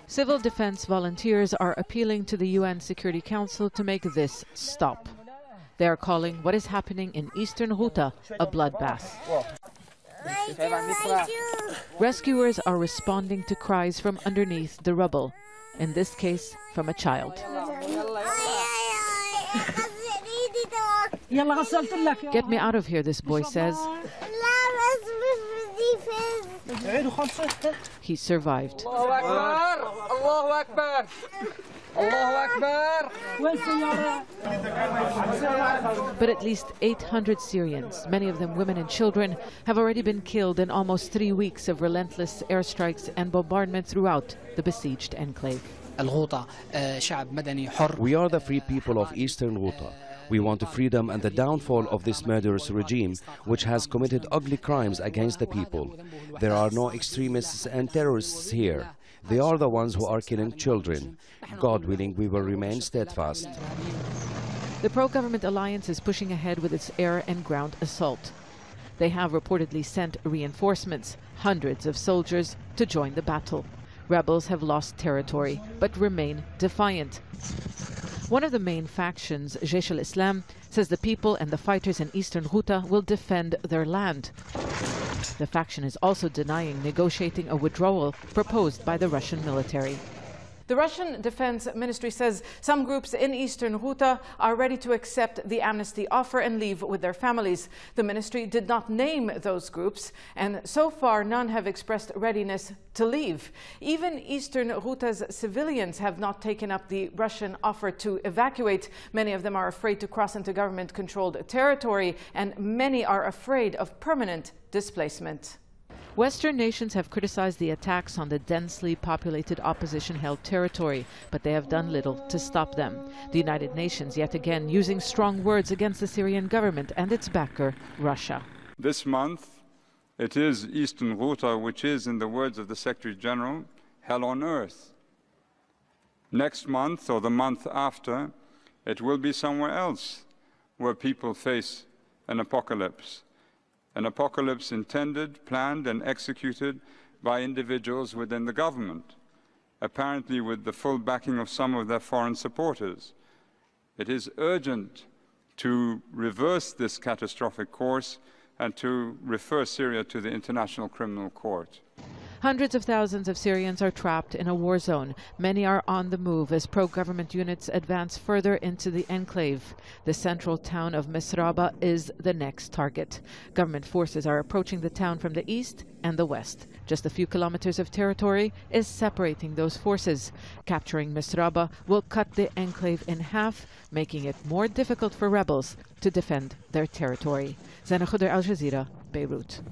Civil defense volunteers are appealing to the UN Security Council to make this stop. They are calling what is happening in Eastern Ghouta a bloodbath. Rescuers are responding to cries from underneath the rubble, in this case from a child. Get me out of here, this boy says. He survived. But at least 800 Syrians, many of them women and children, have already been killed in almost 3 weeks of relentless airstrikes and bombardment throughout the besieged enclave. We are the free people of Eastern Ghouta. We want freedom and the downfall of this murderous regime, which has committed ugly crimes against the people. There are no extremists and terrorists here. They are the ones who are killing children. God willing, we will remain steadfast. The pro-government alliance is pushing ahead with its air and ground assault. They have reportedly sent reinforcements, hundreds of soldiers, to join the battle. Rebels have lost territory, but remain defiant. One of the main factions, Jaish al-Islam, says the people and the fighters in Eastern Ghouta will defend their land. The faction is also denying negotiating a withdrawal proposed by the Russian military. The Russian Defense Ministry says some groups in Eastern Ghouta are ready to accept the amnesty offer and leave with their families. The ministry did not name those groups, and so far none have expressed readiness to leave. Even Eastern Ghouta's civilians have not taken up the Russian offer to evacuate. Many of them are afraid to cross into government-controlled territory, and many are afraid of permanent displacement. Western nations have criticized the attacks on the densely populated opposition-held territory, but they have done little to stop them. The United Nations yet again using strong words against the Syrian government and its backer, Russia. This month, it is Eastern Ghouta, which is, in the words of the Secretary General, hell on earth. Next month, or the month after, it will be somewhere else where people face an apocalypse. An apocalypse intended, planned and executed by individuals within the government, apparently with the full backing of some of their foreign supporters. It is urgent to reverse this catastrophic course and to refer Syria to the International Criminal Court. Hundreds of thousands of Syrians are trapped in a war zone. Many are on the move as pro-government units advance further into the enclave. The central town of Misraba is the next target. Government forces are approaching the town from the east and the west. Just a few kilometers of territory is separating those forces. Capturing Misraba will cut the enclave in half, making it more difficult for rebels to defend their territory. Zeina, Khodr, Al Jazeera, Beirut.